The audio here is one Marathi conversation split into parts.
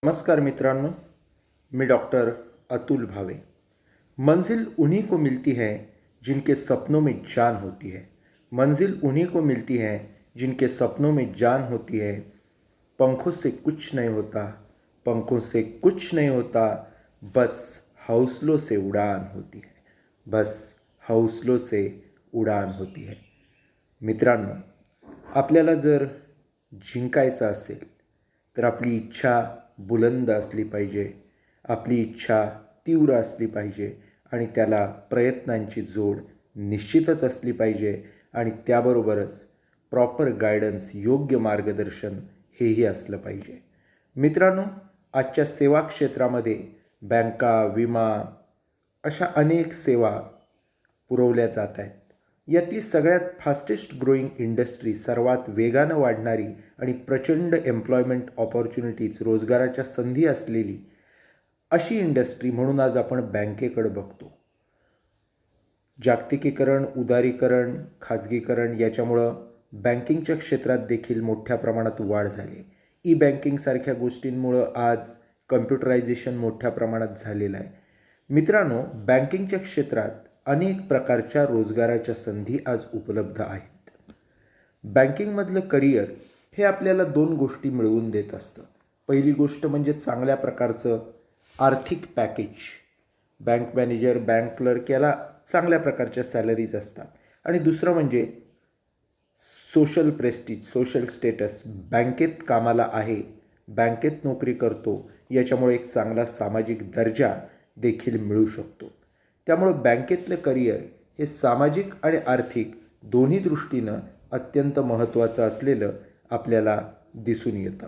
नमस्कार मित्रांनो, मैं डॉक्टर अतुल भावे। मंजिल उन्हीं को मिलती है जिनके सपनों में जान होती है। मंजिल उन्हीं को मिलती है जिनके सपनों में जान होती है। पंखों से कुछ नहीं होता, पंखों से कुछ नहीं होता, बस हौसलों से उड़ान होती है। बस हौसलों से उड़ान होती है। मित्रांनो, आपल्याला जर जिंकायचं असेल तर आपली इच्छा बुलंद असली पाहिजे, आपली इच्छा तीव्र असली पाहिजे आणि त्याला प्रयत्नांची जोड निश्चितच असली पाहिजे आणि त्याबरोबरच प्रॉपर गायडन्स, योग्य मार्गदर्शन हेही असलं पाहिजे. मित्रांनो, आजच्या सेवा क्षेत्रामध्ये बँका, विमा अशा अनेक सेवा पुरवल्या जात आहेत. यातली सगळ्यात फास्टेस्ट ग्रोईंग इंडस्ट्री, सर्वात वेगानं वाढणारी आणि प्रचंड एम्प्लॉयमेंट ऑपॉर्च्युनिटीज, रोजगाराच्या संधी असलेली अशी इंडस्ट्री म्हणून आज आपण बँकेकडे बघतो. जागतिकीकरण, उदारीकरण, खाजगीकरण याच्यामुळं बँकिंगच्या क्षेत्रात देखील मोठ्या प्रमाणात वाढ झाली. ई बँकिंगसारख्या गोष्टींमुळं आज कम्प्युटरायझेशन मोठ्या प्रमाणात झालेलं आहे. मित्रांनो, बँकिंगच्या क्षेत्रात अनेक प्रकारच्या रोजगाराच्या संधी आज उपलब्ध आहेत. बँकिंगमधलं करिअर हे आपल्याला दोन गोष्टी मिळवून देत असतं. पहिली गोष्ट म्हणजे चांगल्या प्रकारचं आर्थिक package. Bank manager, bank clerk याला चांगल्या प्रकारच्या सॅलरीज असतात. आणि दुसरं म्हणजे सोशल प्रेस्टीज, सोशल स्टेटस. बँकेत कामाला आहे, बँकेत नोकरी करतो, याच्यामुळे एक चांगला सामाजिक दर्जा देखील मिळू शकतो. त्यामुळं बँकेतलं करिअर हे सामाजिक आणि आर्थिक दोन्ही दृष्टीनं अत्यंत महत्त्वाचं असलेलं आपल्याला दिसून येतं.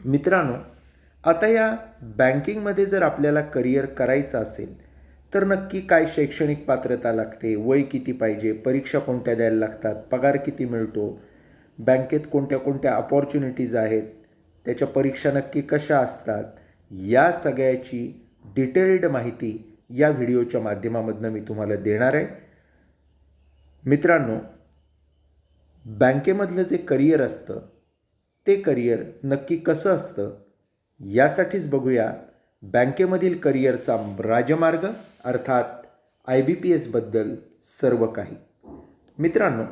मित्रांनो, आता या बँकिंगमध्ये जर आपल्याला करिअर करायचं असेल तर नक्की काय शैक्षणिक पात्रता लागते, वय किती पाहिजे, परीक्षा कोणत्या द्यायला लागतात, पगार किती मिळतो, बँकेत कोणत्या कोणत्या अपॉर्च्युनिटीज आहेत, त्याच्या परीक्षा नक्की कशा असतात, या सगळ्याची डिटेल्ड माहिती या व्हिडिओच्या माध्यमामधनं मी तुम्हाला देणार आहे. मित्रांनो, बँकेमधलं जे करिअर असतं ते करिअर नक्की कसं असतं यासाठीच बघूया बँकेमधील करिअरचा राजमार्ग, अर्थात IBPSबद्दल सर्व काही. मित्रांनो,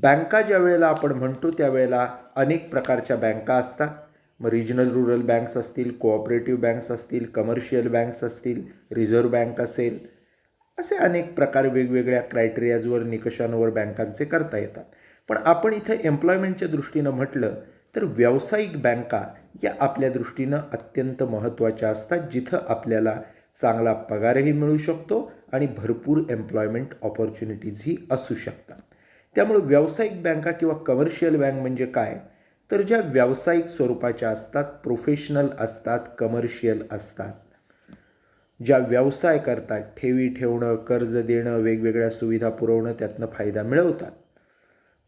बँका ज्या वेळेला आपण म्हणतो त्यावेळेला अनेक प्रकारच्या बँका असतात. मग रिजनल रूरल बँक्स असतील, कोऑपरेटिव्ह बँक्स असतील, कमर्शियल बँक्स असतील, रिझर्व्ह बँक असेल, असे अनेक प्रकार वेगवेगळ्या क्रायटेरियाजवर, निकषांवर बँकांचे करता येतात. पण आपण इथं एम्प्लॉयमेंटच्या दृष्टीनं म्हटलं तर व्यावसायिक बँका या आपल्या दृष्टीनं अत्यंत महत्त्वाच्या असतात, जिथं आपल्याला चांगला पगारही मिळू शकतो आणि भरपूर एम्प्लॉयमेंट ऑपॉर्च्युनिटीजही असू शकतात. त्यामुळे व्यावसायिक बँका किंवा कमर्शियल बँक म्हणजे काय, तर ज्या व्यावसायिक स्वरूपाच्या असतात, प्रोफेशनल असतात, कमर्शियल असतात, ज्या व्यवसाय करतात, ठेवी ठेवणं, कर्ज देणं, वेगवेगळ्या सुविधा पुरवणं, त्यातनं फायदा मिळवतात.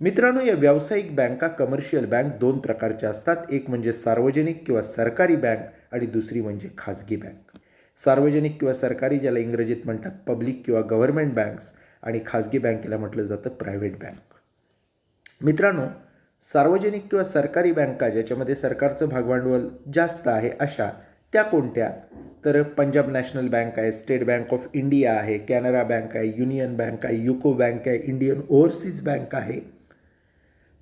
मित्रांनो, या व्यावसायिक बँका, कमर्शियल बँक दोन प्रकारच्या असतात. एक म्हणजे सार्वजनिक किंवा सरकारी बँक आणि दुसरी म्हणजे खाजगी बँक. सार्वजनिक किंवा सरकारी, ज्याला इंग्रजीत म्हणतात पब्लिक किंवा गव्हर्नमेंट बँक्स, आणि खाजगी बँकेला म्हटलं जातं प्रायव्हेट बँक. मित्रांनो, सार्वजनिक किंवा सरकारी बँका ज्याच्यामध्ये सरकारचं भागभांडवल जास्त आहे अशा त्या कोणत्या, तर पंजाब नॅशनल बँक आहे, स्टेट बँक ऑफ इंडिया आहे, कॅनरा बँक आहे, युनियन बँक आहे, युको बँक आहे, इंडियन ओव्हरसीज बँक आहे,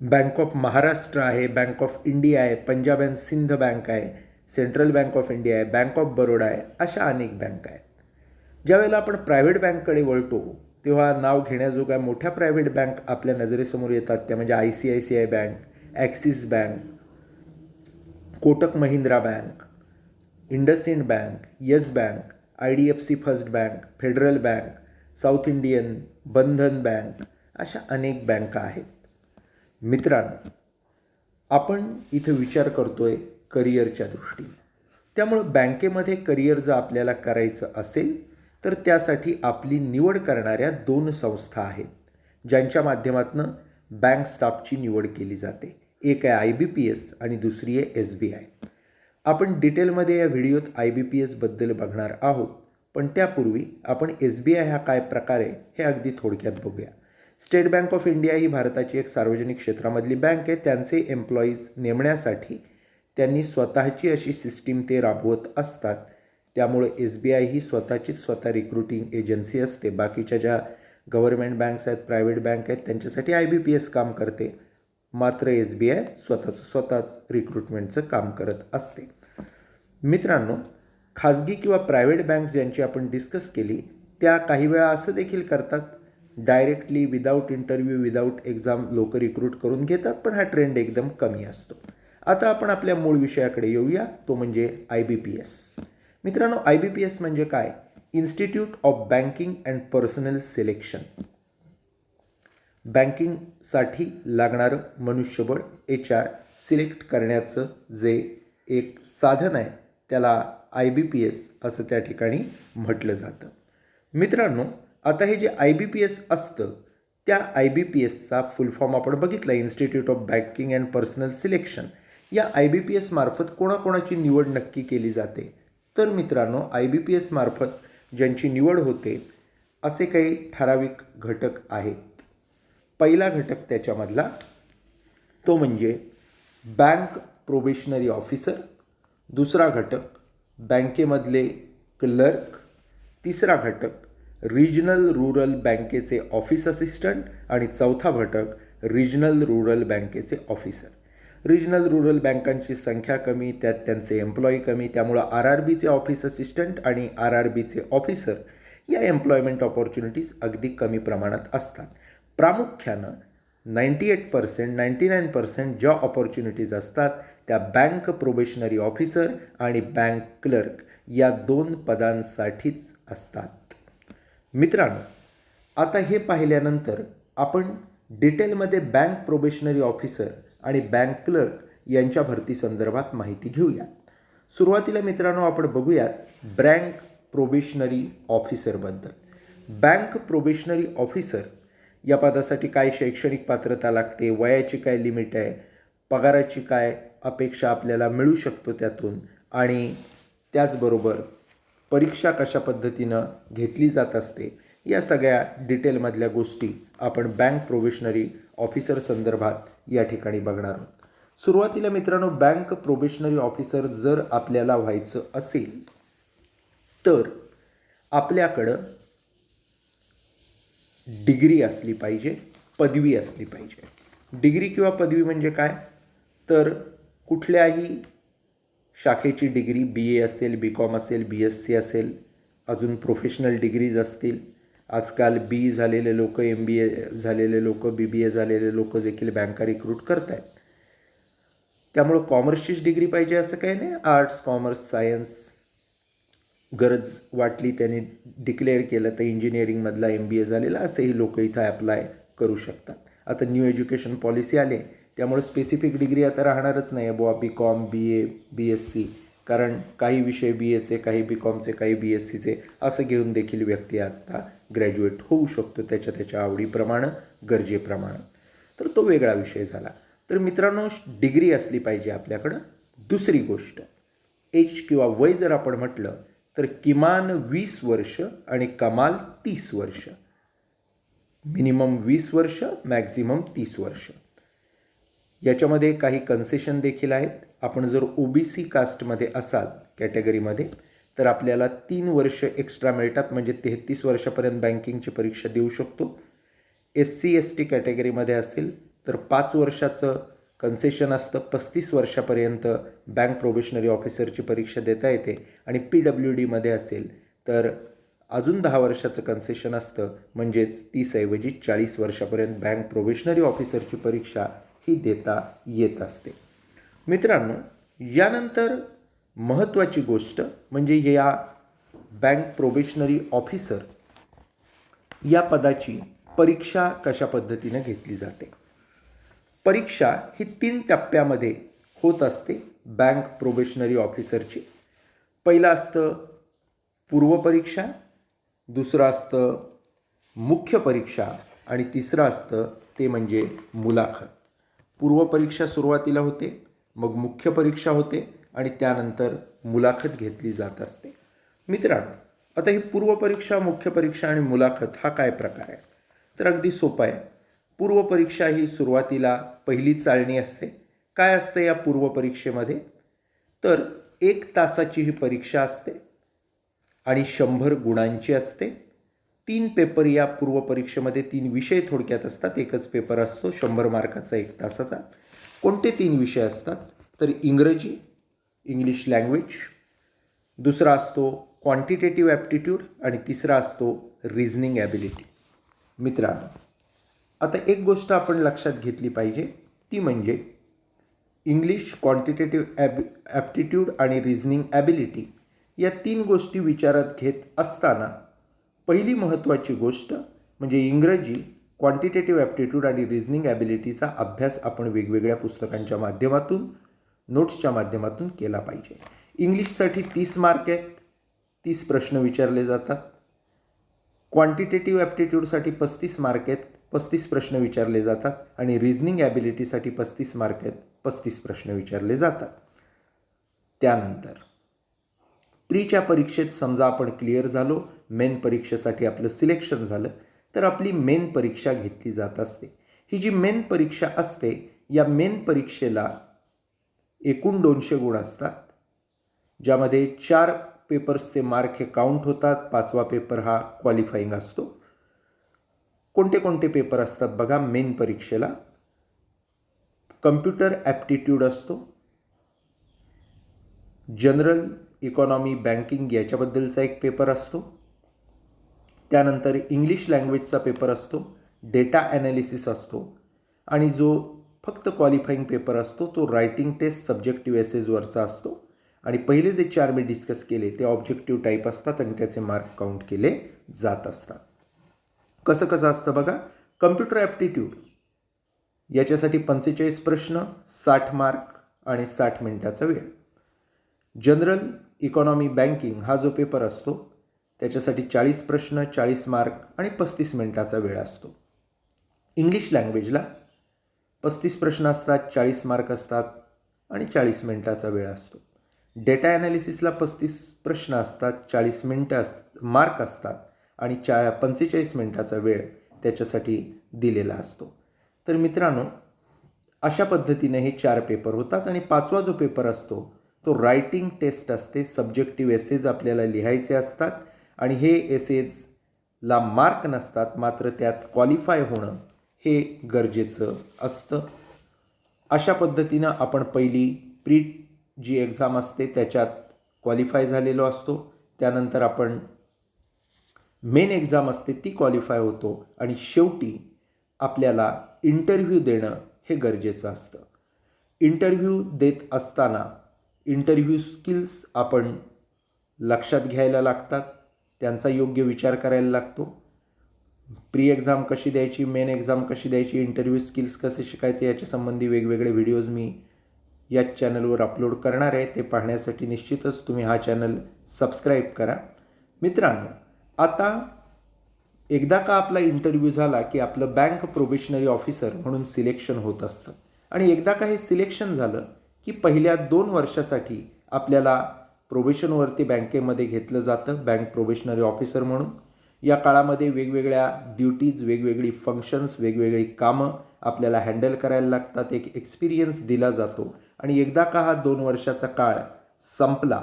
बँक ऑफ महाराष्ट्र आहे, बँक ऑफ इंडिया आहे, पंजाब अँड सिंध बँक आहे, सेंट्रल बँक ऑफ इंडिया आहे, बँक ऑफ बरोडा आहे, अशा अनेक बँका आहेत. ज्यावेळेला आपण प्रायव्हेट बँककडे वळतो तेव्हा नाव घेण्याजोग्या मोठ्या प्रायव्हेट बँक आपल्या नजरेसमोर येतात. त्या म्हणजे ICICI bank, Axis bank, Kotak Mahindra bank, IndusInd bank, Yes bank, IDFC first bank, Federal bank, South Indian, Bandhan bank, अशा अनेक बँका आहेत. मित्रांनो, आपण इथं विचार करतोय करिअरच्या दृष्टीने. त्यामुळं बँकेमध्ये करिअर जर आपल्याला करायचं असेल तर त्यासाठी आपली निवड करणाऱ्या दोन संस्था आहेत, ज्यांच्या माध्यमातून बँक स्टाफची निवड केली जाते. एक आहे IBPS आणि दुसरी आहे SBI. आपण डिटेलमध्ये या व्हिडिओत IBPSबद्दल बघणार आहोत, पण त्यापूर्वी आपण SBI हा काय प्रकार आहे हे अगदी थोडक्यात बघूया. स्टेट बँक ऑफ इंडिया ही भारताची एक सार्वजनिक क्षेत्रामधली बँक आहे. त्यांचे एम्प्लॉईज नेमण्यासाठी त्यांनी स्वतःची अशी सिस्टीम ते राबवत असतात. त्यामुळे SBI ही स्वतः रिक्रुटिंग एजन्सी असते. बाकीच्या ज्या गव्हर्नमेंट बँक्स आहेत, प्रायव्हेट बँक आहेत, त्यांच्यासाठी IBPS काम करते. मात्र SBI स्वतःच रिक्रुटमेंटचं काम करत असते. मित्रांनो, खाजगी किंवा प्रायव्हेट बँक्स ज्यांची आपण डिस्कस केली त्या काही वेळा असं देखील करतात, directly without interview without exam लोक रिक्रूट करून घेतात, पण हा ट्रेंड एकदम कमी असतो. आता आपण आपल्या मूळ विषयाकडे येऊया, तो म्हणजे IBPS. मित्रांनो, IBPS म्हणजे काय? Institute of banking and personal selection. बँकिंगसाठी लागणारं मनुष्यबळ HR सिलेक्ट करण्याचं जे एक साधन आहे त्याला IBPS असं त्या ठिकाणी म्हटलं जातं. मित्रांनो, आता हे जे IBPS असतं त्या IBPSचा फुल फॉर्म आपण बघितला, institute of banking and personal selection. या IBPS मार्फत कोणाकोणाची निवड नक्की केली जाते? तर मित्रांनो, IBPS मार्फत ज्यांची निवड होते असे काही ठराविक घटक आहेत. पहिला घटक त्याच्यामधला तो म्हणजे बँक प्रोबेशनरी ऑफिसर, दुसरा घटक बँकेमधले क्लर्क, तिसरा घटक रिजनल रूरल बँकेचे ऑफिस असिस्टंट आणि चौथा घटक रिजनल रूरल बँकेचे ऑफिसर. रिजनल रूरल बँकांची संख्या कमी, त्यात त्यांचे एम्प्लॉई कमी, त्यामुळं RRBचे ऑफिस असिस्टंट आणि RRBचे ऑफिसर या एम्प्लॉयमेंट ऑपॉर्च्युनिटीज अगदी कमी प्रमाणात असतात. प्रामुख्यानं 99% ज्या ऑपॉर्च्युनिटीज असतात त्या बँक प्रोबेशनरी ऑफिसर आणि बँक क्लर्क या 2 पदांसाठीच असतात. मित्रांनो, आता हे पाहिल्यानंतर आपण डिटेलमध्ये बँक प्रोबेशनरी ऑफिसर आणि बँक क्लर्क यांच्या भरती संदर्भात माहिती घेऊया. सुरुवातीला मित्रांनो आपण बघूयात बँक प्रोबेशनरी ऑफिसरबद्दल. बँक प्रोबेशनरी ऑफिसर या पदासाठी काय शैक्षणिक पात्रता लागते, वयाची काय लिमिट आहे, पगाराची काय अपेक्षा आपल्याला मिळू शकतो त्यातून, आणि त्याचबरोबर परीक्षा कशा पद्धतीनं घेतली जात असते, या सगळ्या डिटेलमधल्या गोष्टी आपण बँक प्रोबेशनरी ऑफिसर संदर्भात या ठिकाणी बघणार आहोत. सुरुवातीला मित्रांनो, बँक प्रोबेशनरी ऑफिसर जर आपल्याला व्हायचं असेल तर आपल्याकडं डिग्री असली पाहिजे, पदवी असली पाहिजे. डिग्री किंवा पदवी म्हणजे काय? तर कुठल्याही शाखेची डिग्री, BA असेल, BCom असेल, BSc असेल, अजून प्रोफेशनल डिग्रीज असतील. आजकाल BE झालेले लोक, MBA झालेले लोक, BBA झालेले लोक देखील बँका रिक्रूट करत आहेत. त्यामुळं कॉमर्सचीच डिग्री पाहिजे असं काही नाही. आर्ट्स, कॉमर्स, सायन्स, गरज वाटली त्यांनी डिक्लेअर केलं तर इंजिनिअरिंगमधला MBA झालेला असेही लोक इथं ॲप्लाय करू शकतात. आता न्यू एज्युकेशन पॉलिसी आले त्यामुळे स्पेसिफिक डिग्री आता राहणारच नाही आहे बुवा BCom, BA, BSc, कारण काही विषय BAचे, काही BComचे, काही BScचे असं घेऊन देखील व्यक्ती आता ग्रॅज्युएट होऊ शकतो त्याच्या आवडीप्रमाणे, गरजेप्रमाणे. तर तो वेगळा विषय झाला. तर मित्रांनो, डिग्री असली पाहिजे आपल्याकडं. दुसरी गोष्ट, एज किंवा वय जर आपण म्हटलं तर किमान 20 वर्ष आणि कमाल 30 वर्ष. मिनिमम 20 वर्ष, मॅक्झिमम 30 वर्ष. याच्यामध्ये काही कन्सेशन देखील आहेत. आपण जर OBC कास्टमध्ये असाल, कॅटेगरीमध्ये, तर आपल्याला 3 वर्ष एक्स्ट्रा मिळतात, म्हणजे 33 वर्षापर्यंत बँकिंगची परीक्षा देऊ शकतो. SC ST कॅटेगरीमध्ये असेल तर 5 वर्षाचं कन्सेशन असतं. 35 वर्षापर्यंत बँक प्रोबेशनरी ऑफिसरची परीक्षा देता येते. आणि PWDमध्ये असेल तर अजून 10 वर्षाचं कन्सेशन असतं, म्हणजेच 30 ऐवजी 40 वर्षापर्यंत बँक प्रोबेशनरी ऑफिसरची परीक्षा ही देता येत असते. मित्रांनो, यानंतर महत्त्वाची गोष्ट म्हणजे या बँक प्रोबेशनरी ऑफिसर या पदाची परीक्षा कशा पद्धतीने घेतली जाते. परीक्षा ही 3 टप्प्यामध्ये होत असते बँक प्रोबेशनरी ऑफिसरची. पहिलं असतं पूर्वपरीक्षा, दुसरं असतं मुख्य परीक्षा आणि तिसरं असतं ते म्हणजे मुलाखत. पूर्वपरीक्षा सुरुवातीला होते, मग मुख्य परीक्षा होते आणि त्यानंतर मुलाखत घेतली जात असते. मित्रांनो, आता ही पूर्वपरीक्षा, मुख्य परीक्षा आणि मुलाखत हा काय प्रकार आहे? तर अगदी सोपा आहे. पूर्वपरीक्षा ही सुरुवातीला पहिली चाळणी असते. काय असतं या पूर्वपरीक्षेमध्ये? तर 1 तासाची ही परीक्षा असते आणि 100 गुणांची असते. 3 पेपर या पूर्वपरीक्षेमध्ये 3 विषय थोडक्यात असतात. एकच पेपर असतो 100 मार्काचा 1 तासाचा. कोणते 3 विषय असतात? तर इंग्रजी, इंग्लिश लँग्वेज, दुसरा असतो क्वांटिटेटिव्ह ॲप्टिट्यूड आणि तिसरा असतो रिझनिंग ॲबिलिटी. मित्रांनो, आता एक गोष्ट आपण लक्षात घेतली पाहिजे, ती म्हणजे इंग्लिश, क्वांटिटेटिव्ह ॲप्टिट्यूड आणि रिझनिंग ॲबिलिटी या 3 गोष्टी विचारात घेत असताना पहिली महत्त्वाची गोष्ट म्हणजे इंग्रजी, क्वांटिटेटिव्ह ॲप्टिट्यूड आणि रिझनिंग ॲबिलिटीचा अभ्यास आपण वेगवेगळ्या पुस्तकांच्या माध्यमातून, नोट्सच्या माध्यमातून केला पाहिजे. इंग्लिशसाठी 30 मार्क आहेत, 30 प्रश्न विचारले जातात. क्वांटिटेटिव्ह ॲप्टिट्यूडसाठी 35 मार्क आहेत, 35 प्रश्न विचारले जातात आणि रिझनिंग ॲबिलिटीसाठी 35 मार्क आहेत, 35 प्रश्न विचारले जातात. त्यानंतर प्रीच्या परीक्षेत समजा आपण क्लिअर झालो, मेन परीक्षेसाठी आपलं सिलेक्शन झालं, तर आपली मेन परीक्षा घेतली जात असते. ही जी मेन परीक्षा असते, या मेन परीक्षेला एकूण 200 गुण असतात, ज्यामध्ये 4 पेपर्सचे मार्क हे काउंट होतात. 5वा पेपर हा क्वालिफाईंग असतो. कोणते कोणते पेपर असतात बघा मेन परीक्षेला? कम्प्युटर ॲप्टिट्यूड असतो, जनरल, इकॉनॉमी, बँकिंग याच्याबद्दलचा एक पेपर असतो. त्यानंतर इंग्लिश लँग्वेजचा पेपर असतो, डेटा ॲनालिसिस असतो आणि जो फक्त क्वालिफाईंग पेपर असतो तो रायटिंग टेस्ट सब्जेक्टिव्ह एसेजवरचा असतो. आणि पहिले जे 4 मी डिस्कस केले ते ऑब्जेक्टिव्ह टाईप असतात आणि त्याचे मार्क काउंट केले जात असतात. कसं कसं असतं बघा? कम्प्युटर ॲप्टिट्यूड याच्यासाठी 45 प्रश्न, 60 मार्क आणि 60 मिनिटाचा वेळ. जनरल, इकॉनॉमी, बँकिंग हा जो पेपर असतो त्याच्यासाठी 40 प्रश्न, 40 मार्क आणि 35 मिनिटाचा वेळ असतो. इंग्लिश लँग्वेजला 35 प्रश्न असतात, 40 मार्क असतात आणि 40 मिनिटाचा वेळ असतो. डेटा ॲनालिसिसला 35 प्रश्न असतात, 40 मार्क असतात आणि 45 मिनिटाचा वेळ त्याच्यासाठी दिलेला असतो. तर मित्रांनो, अशा पद्धतीने हे 4 पेपर होतात आणि 5वा जो पेपर असतो तो रायटिंग टेस्ट असते. सब्जेक्टिव्ह एसेज आपल्याला लिहायचे असतात आणि हे एसेजला मार्क नसतात, मात्र त्यात क्वालिफाय होणं हे गरजेचं असतं. अशा पद्धतीनं आपण पहिली प्री जी एक्झाम असते त्याच्यात क्वालिफाय झालेलो असतो. त्यानंतर आपण मेन एक्झाम असते ती क्वालिफाय होतो आणि शेवटी आपल्याला इंटरव्ह्यू देणं हे गरजेचं असतं. इंटरव्ह्यू देत असताना इंटरव्ह्यू स्किल्स आपण लक्षात घ्यायला लागतात, त्यांचा योग्य विचार करायला लागतो. प्री एक्झाम कशी द्यायची, मेन एक्झाम कशी द्यायची, इंटरव्ह्यू स्किल्स कसे शिकायचे याच्या संबंधी वेगवेगळे व्हिडिओज मी याच चॅनलवर अपलोड करणार आहे. ते पाहण्यासाठी निश्चितच तुम्ही हा चॅनल सबस्क्राईब करा. मित्रांनो, आता एकदा का आपला इंटरव्ह्यू झाला की आपलं बँक प्रोबेशनरी ऑफिसर म्हणून सिलेक्शन होत असतं आणि एकदा का हे सिलेक्शन झालं की पहिल्या 2 वर्षासाठी आपल्याला प्रोबेशनवरती बँकेमध्ये घेतलं जातं बँक प्रोबेशनरी ऑफिसर म्हणून. या काळामध्ये वेगवेगळ्या ड्युटीज, वेगवेगळी फंक्शन्स, वेगवेगळी कामं आपल्याला हँडल करायला लागतात. एक एक्सपिरियन्स दिला जातो आणि एकदा का हा 2 वर्षाचा काळ संपला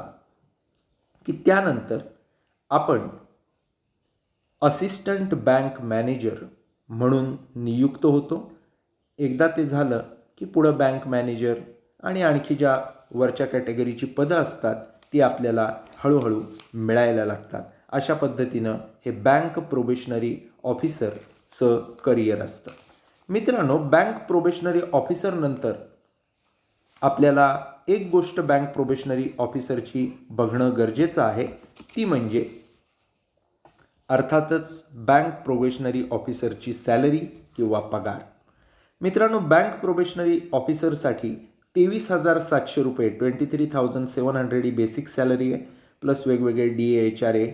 की त्यानंतर आपण असिस्टंट बँक मॅनेजर म्हणून नियुक्त होतो. एकदा ते झालं की पुढं बँक मॅनेजर आणि आणखी ज्या वरच्या कॅटेगरीची पदं असतात ती आपल्याला हळूहळू मिळायला लागतात. अशा पद्धतीनं हे बँक प्रोबेशनरी ऑफिसरचं करिअर असतं. मित्रांनो, बँक प्रोबेशनरी ऑफिसर नंतर आपल्याला एक गोष्ट बँक प्रोबेशनरी ऑफिसरची बघणं गरजेचं आहे, ती म्हणजे अर्थातच बँक प्रोबेशनरी ऑफिसरची सॅलरी किंवा पगार. मित्रांनो, बँक प्रोबेशनरी ऑफिसरसाठी 23,700 रुपये 23,700 ही बेसिक सॅलरी आहे, प्लस वेगवेगळे DA, HRA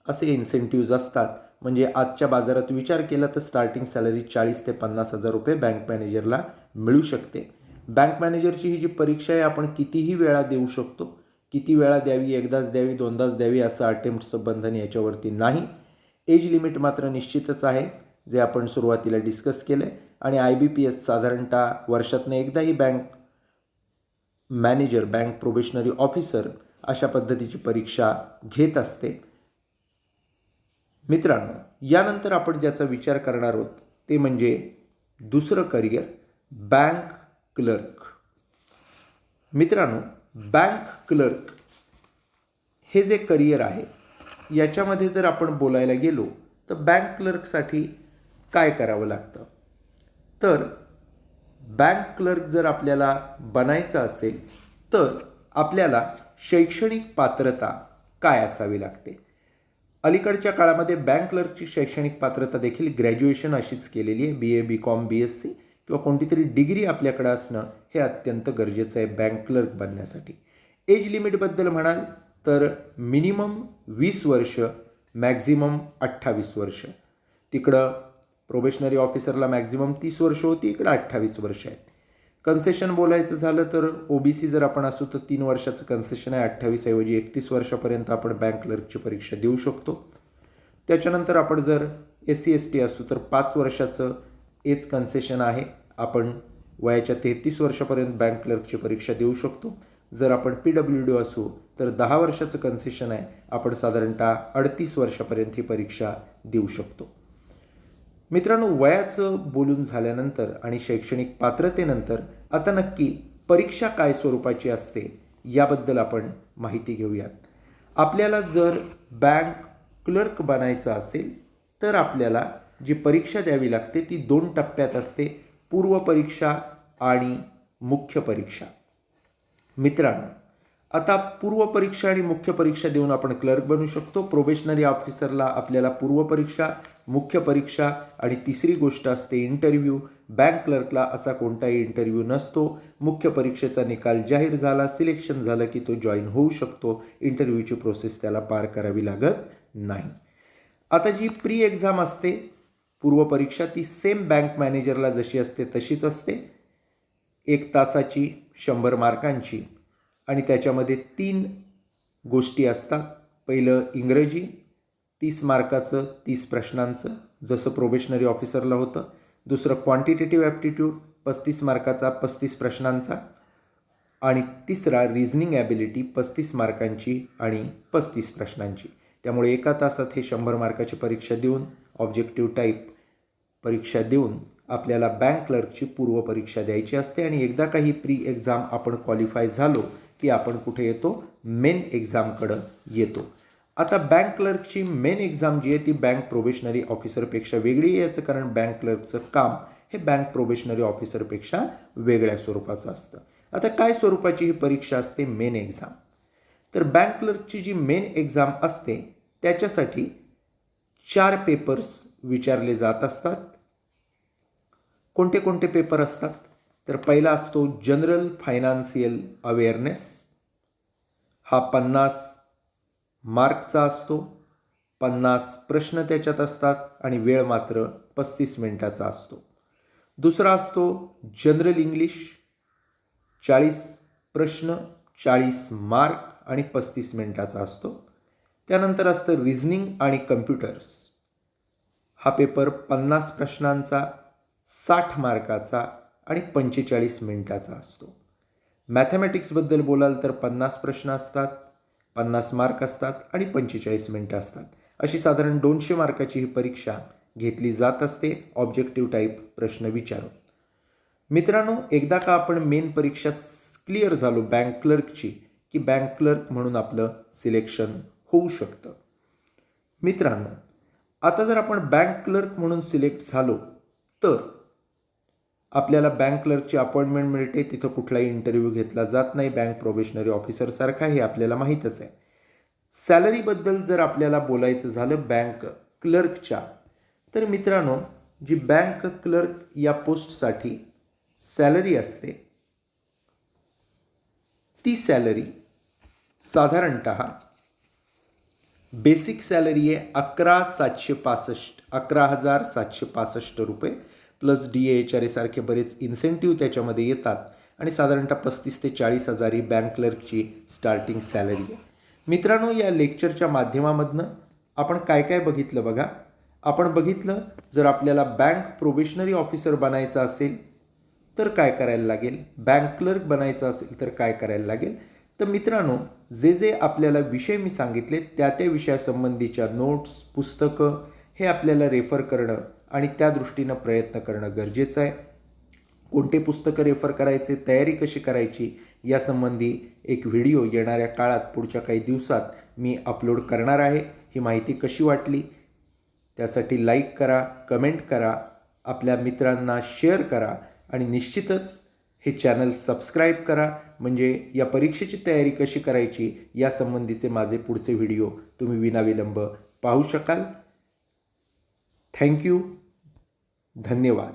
असे इन्सेंटिव्ज असतात. म्हणजे आजच्या बाजारात विचार केला तर स्टार्टिंग सॅलरी 40,000 ते 50,000 रुपये बँक मॅनेजरला मिळू शकते. बँक मॅनेजरची ही जी परीक्षा आहे आपण कितीही वेळा देऊ शकतो. किती वेळा द्यावी, एकदाच द्यावी, दोनदाच द्यावी असं अटेम्प्टचं बंधन याच्यावरती नाही. एज लिमिट मात्र निश्चितच आहे, जे आपण सुरुवातीला डिस्कस केलं आहे. आणि IBPS साधारणतः वर्षातनं एकदाही bank manager, bank probationary officer अशा पद्धतीची परीक्षा घेत असते. मित्रांनो, यानंतर आपण ज्याचा विचार करणार आहोत ते म्हणजे दुसरं करिअर, बँक क्लर्क. मित्रांनो, बँक क्लर्क हे जे करिअर आहे याच्यामध्ये जर आपण बोलायला गेलो तर बँक क्लर्कसाठी काय करावं लागतं, तर बँक क्लर्क जर आपल्याला बनायचं असेल तर आपल्याला शैक्षणिक पात्रता काय असावी लागते. अलीकडच्या काळामध्ये बँक क्लर्कची शैक्षणिक पात्रता देखील ग्रॅज्युएशन अशीच केलेली आहे. BA, BCom, BSc किंवा कोणतीतरी डिग्री आपल्याकडे असणं हे अत्यंत गरजेचं आहे बँक क्लर्क बनण्यासाठी. एज लिमिटबद्दल म्हणाल तर मिनिमम 20 वर्ष, मॅक्झिमम 28 वर्ष. तिकडं प्रोबेशनरी ऑफिसरला मॅक्झिमम 30 वर्ष होती, इकडं 28 वर्ष आहेत. कन्सेशन बोलायचं झालं तर OBC जर आपण असू तर 3 वर्षाचं कन्सेशन आहे. 28 ऐवजी 31 वर्षापर्यंत आपण बँक क्लर्कची परीक्षा देऊ शकतो. त्याच्यानंतर आपण जर SC ST असू तर 5 वर्षाचं एज कन्सेशन आहे. आपण वयाच्या 33 वर्षापर्यंत बँक क्लर्कची परीक्षा देऊ शकतो. जर आपण PWD असू तर 10 वर्षाचं कन्सेशन आहे. आपण साधारणतः 38 वर्षापर्यंत ही परीक्षा देऊ शकतो. मित्रांनो, वयाचं बोलून झाल्यानंतर आणि शैक्षणिक पात्रतेनंतर आता नक्की परीक्षा काय स्वरूपाची असते याबद्दल आपण माहिती घेऊयात. आपल्याला जर बँक क्लर्क बनायचं असेल तर आपल्याला जी परीक्षा द्यावी लागते ती 2 टप्प्यात असते, पूर्व परीक्षा आणि मुख्य परीक्षा. मित्रांनो, आता पूर्व परीक्षा आणि मुख्य परीक्षा देऊन आपण क्लर्क बनू शकतो. प्रोबेशनरी ऑफिसरला आपल्याला पूर्व परीक्षा, मुख्य परीक्षा आणि तिसरी गोष्ट असते इंटरव्ह्यू. बँक क्लर्कला असा कोणताही इंटरव्ह्यू नसतो. मुख्य परीक्षेचा निकाल जाहीर झाला, सिलेक्शन झालं की तो जॉईन होऊ शकतो. इंटरव्ह्यूची प्रोसेस त्याला पार करावी लागत नाही. आता जी प्री एक्झाम असते पूर्व परीक्षा ती सेम बँक मॅनेजरला जशी असते तशीच असते. 1 तासाची, 100 मार्कांची आणि त्याच्यामध्ये 3 गोष्टी असतात. पहिलं इंग्रजी 30 मार्काचं 30 प्रश्नांचं जसं प्रोबेशनरी ऑफिसरला होतं. दुसरं क्वांटिटेटिव्ह ॲप्टिट्यूड 35 मार्काचा 35 प्रश्नांचा आणि तिसरा रिझनिंग ॲबिलिटी 35 मार्कांची आणि 35 प्रश्नांची. त्यामुळे 1 तासात हे 100 मार्काची परीक्षा देऊन, ऑब्जेक्टिव्ह टाईप परीक्षा देऊन आपल्याला बँक क्लर्कची पूर्व परीक्षा द्यायची असते. आणि एकदा काही प्री एक्झाम आपण क्वालिफाय झालो की आपण कुठे येतो, मेन एक्झामकडं येतो. आता बँक क्लर्कची मेन एक्झाम जी आहे ती बँक प्रोबेशनरी ऑफिसरपेक्षा वेगळी आहे. याचं कारण बँक क्लर्कचं काम हे बँक प्रोबेशनरी ऑफिसरपेक्षा वेगळ्या स्वरूपाचं असतं. आता काय स्वरूपाची ही परीक्षा असते मेन एक्झाम, तर बँक क्लर्कची जी मेन एक्झाम असते त्याच्यासाठी 4 पेपर्स विचारले जात असतात. कोणते कोणते पेपर असतात, तर पहिला असतो जनरल फायनान्शियल अवेअरनेस. हा 50 मार्कचा असतो. 50 प्रश्न त्याच्यात असतात आणि वेळ मात्र 35 मिनिटाचा असतो. दुसरा असतो जनरल इंग्लिश. 40 प्रश्न, 40 मार्क आणि 35 मिनिटाचा असतो. त्यानंतर असतं रिझनिंग आणि कम्प्युटर्स. हा पेपर 50 प्रश्नांचा, 60 मार्काचा आणि 45 मिनिटाचा असतो. मॅथमॅटिक्सबद्दल बोलाल तर 50 प्रश्न असतात, 50 मार्क असतात आणि 45 मिनिटं असतात. अशी साधारण 200 मार्काची ही परीक्षा घेतली जात असते ऑब्जेक्टिव्ह टाईप प्रश्न विचारून. मित्रांनो, एकदा का आपण मेन परीक्षा क्लिअर झालो बँक क्लर्कची की बँक क्लर्क म्हणून आपलं सिलेक्शन होऊ शकतं. मित्रांनो, आता जर आपण बँक क्लर्क म्हणून सिलेक्ट झालो तर आपल्याला बँक क्लर्कची अपॉइंटमेंट मिळते. तिथं कुठलाही इंटरव्ह्यू घेतला जात नाही, बँक प्रोबेशनरी ऑफिसरसारखा हे आपल्याला माहीतच आहे. सॅलरीबद्दल जर आपल्याला बोलायचं झालं बँक क्लर्कच्या, तर मित्रांनो, जी बँक क्लर्क या पोस्टसाठी सॅलरी असते ती सॅलरी साधारणतः बेसिक सॅलरी आहे 11,765 रुपये प्लस DA सारखे बरेच इन्सेंटिव्ह त्याच्यामध्ये येतात आणि साधारणतः 35 ते 40 हजार ही बँक क्लर्कची स्टार्टिंग सॅलरी आहे. मित्रांनो, या लेक्चरच्या माध्यमामधनं आपण काय काय बघितलं बघा. आपण बघितलं जर आपल्याला बँक प्रोबेशनरी ऑफिसर बनायचं असेल तर काय करायला लागेल, बँक क्लर्क बनायचं असेल तर काय करायला लागेल. तर मित्रांनो, जे जे आपल्याला विषय मी सांगितले त्या त्या विषयासंबंधीच्या नोट्स, पुस्तकं हे आपल्याला रेफर करणं आणि त्या दृष्टीनं प्रयत्न करणं गरजेचं आहे. कोणते पुस्तकं रेफर करायचे, तयारी कशी करायची यासंबंधी एक व्हिडिओ येणाऱ्या काळात पुढच्या काही दिवसात मी अपलोड करणार आहे. ही माहिती कशी वाटली त्यासाठी लाईक करा, कमेंट करा, आपल्या मित्रांना शेअर करा आणि निश्चितच हे चॅनल सबस्क्राईब करा. म्हणजे या परीक्षेची तयारी कशी करायची यासंबंधीचे माझे पुढचे व्हिडिओ तुम्ही विनाविलंब पाहू शकाल. थँक्यू. धन्यवाद.